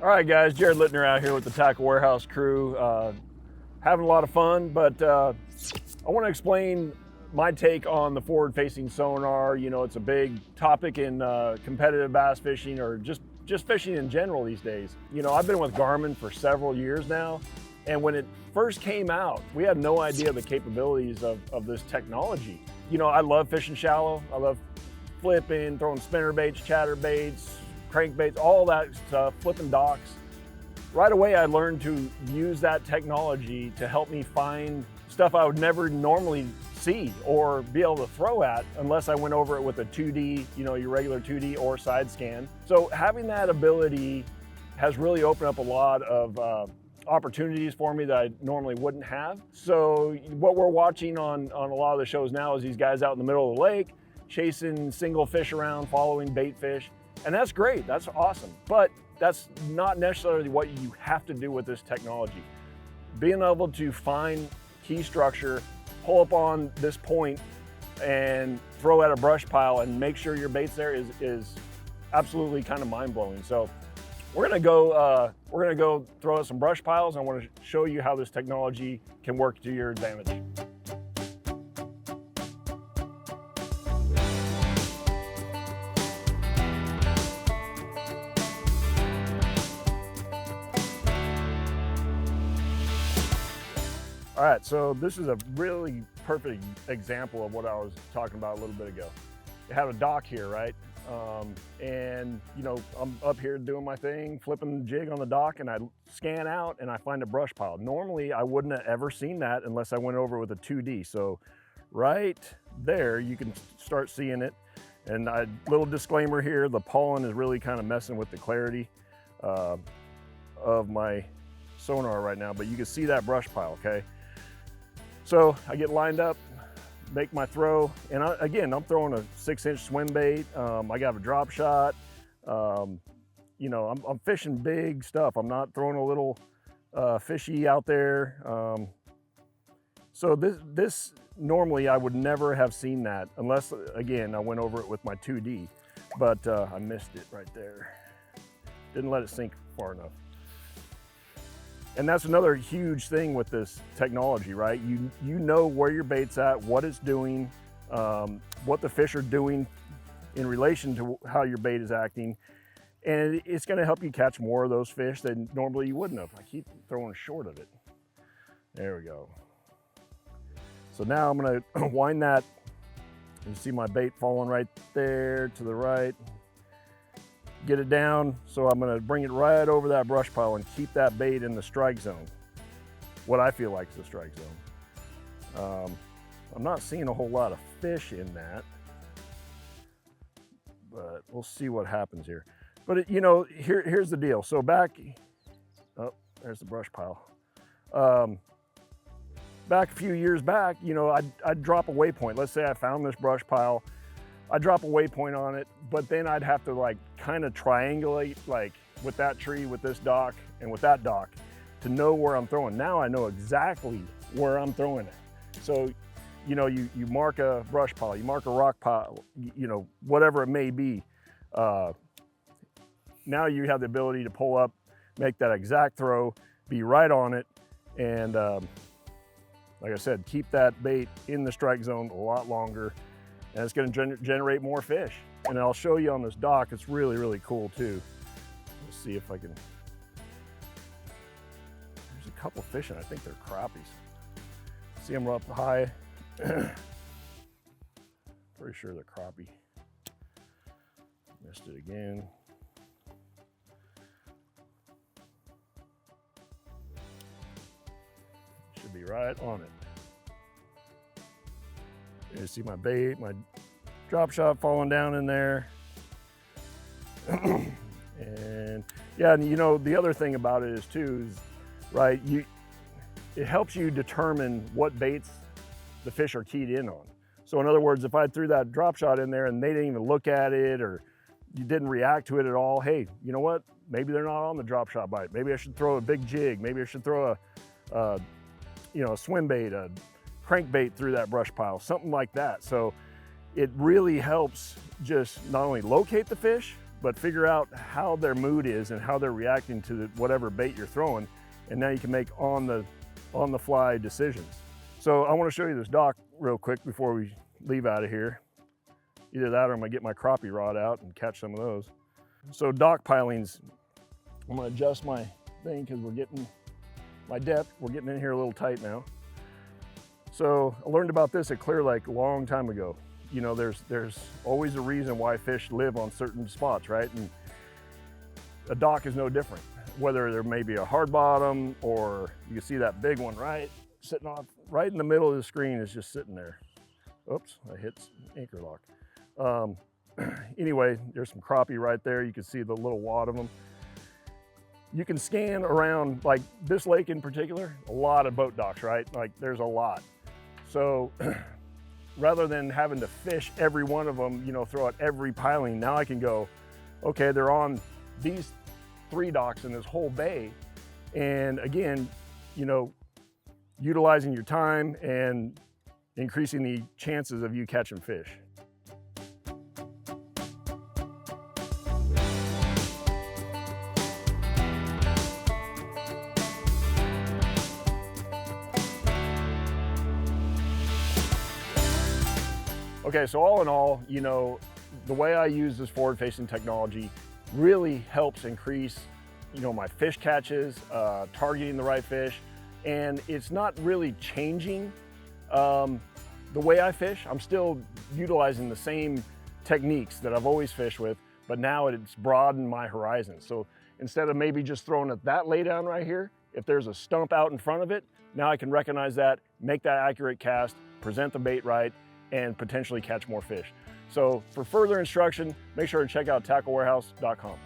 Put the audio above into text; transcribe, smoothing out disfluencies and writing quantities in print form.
All right, guys, Jared Littner out here with the Tackle Warehouse crew. Having a lot of fun, but I want to explain my take on the forward-facing sonar. You know, it's a big topic in competitive bass fishing or just fishing in general these days. You know, I've been with Garmin for several years now, and when it first came out, we had no idea the capabilities of this technology. You know, I love fishing shallow. I love flipping, throwing spinner baits, chatter baits, crankbaits, all that stuff, flipping docks. Right away, I learned to use that technology to help me find stuff I would never normally see or be able to throw at unless I went over it with a 2D, you know, your regular 2D or side scan. So having that ability has really opened up a lot of opportunities for me that I normally wouldn't have. So what we're watching on a lot of the shows now is these guys out in the middle of the lake, chasing single fish around, following bait fish. And that's great, that's awesome. But that's not necessarily what you have to do with this technology. Being able to find key structure, pull up on this point and throw at a brush pile and make sure your bait's there is absolutely kind of mind-blowing. So we're gonna go throw out some brush piles. I want to show you how this technology can work to your advantage. All right, so this is a really perfect example of what I was talking about a little bit ago. You have a dock here, right? And you know, I'm up here doing my thing, flipping the jig on the dock, and I scan out and I find a brush pile. Normally, I wouldn't have ever seen that unless I went over with a 2D. So right there, you can start seeing it. And a little disclaimer here, the pollen is really kind of messing with the clarity of my sonar right now, but you can see that brush pile, okay? So I get lined up, make my throw, and again, I'm throwing a 6-inch swim bait. I got a drop shot. You know, I'm fishing big stuff. I'm not throwing a little fishy out there. So this normally I would never have seen that unless, again, I went over it with my 2D, but I missed it right there. Didn't let it sink far enough. And that's another huge thing with this technology, right? You know where your bait's at, what it's doing, what the fish are doing in relation to how your bait is acting. And it's gonna help you catch more of those fish than normally you wouldn't have. I keep throwing short of it. There we go. So now I'm gonna wind that. You see my bait falling right there to the right. Get it down, so I'm gonna bring it right over that brush pile and keep that bait in the strike zone. What I feel like is the strike zone. I'm not seeing a whole lot of fish in that, but we'll see what happens here. But you know, here's the deal. So back, oh, there's the brush pile. Back a few years back, you know, I'd drop a waypoint. Let's say I found this brush pile, I'd drop a waypoint on it, but then I'd have to like kind of triangulate like with that tree, with this dock, and with that dock to know where I'm throwing. Now I know exactly where I'm throwing it. So, you know, you mark a brush pile, you mark a rock pile, you know, whatever it may be. Now you have the ability to pull up, make that exact throw, be right on it, and like I said, keep that bait in the strike zone a lot longer, and it's going to generate more fish. And I'll show you on this dock, it's really, really cool too. Let's see if I can, there's a couple fishing, I think they're crappies. See them up high. Pretty sure they're crappie. Missed it again. Should be right on it. You see my bait, my drop shot falling down in there. And yeah, and you know, the other thing about it is too, is, right, it helps you determine what baits the fish are keyed in on. So in other words, if I threw that drop shot in there and they didn't even look at it or you didn't react to it at all, hey, you know what? Maybe they're not on the drop shot bite. Maybe I should throw a big jig. Maybe I should throw a swim bait, a crankbait through that brush pile, something like that. So it really helps just not only locate the fish, but figure out how their mood is and how they're reacting to whatever bait you're throwing, and now you can make on the fly decisions. So I want to show you this dock real quick before we leave out of here. Either that or I'm gonna get my crappie rod out and catch some of those. So dock pilings, I'm gonna adjust my thing because we're getting my depth, we're getting in here a little tight now. So I learned about this at Clear Lake a long time ago. You know, there's always a reason why fish live on certain spots, right? And a dock is no different. Whether there may be a hard bottom, or you can see that big one right sitting off right in the middle of the screen is just sitting there. Oops, I hit anchor lock. Anyway, there's some crappie right there. You can see the little wad of them. You can scan around, like this lake in particular, a lot of boat docks, right? Like there's a lot. So rather than having to fish every one of them, you know, throw out every piling, now I can go, okay, they're on these 3 docks in this whole bay. And again, you know, utilizing your time and increasing the chances of you catching fish. Okay, so all in all, you know, the way I use this forward-facing technology really helps increase, you know, my fish catches, targeting the right fish, and it's not really changing the way I fish. I'm still utilizing the same techniques that I've always fished with, but now it's broadened my horizon. So instead of maybe just throwing it that lay down right here, if there's a stump out in front of it, now I can recognize that, make that accurate cast, present the bait right, and potentially catch more fish. So for further instruction, make sure to check out tacklewarehouse.com.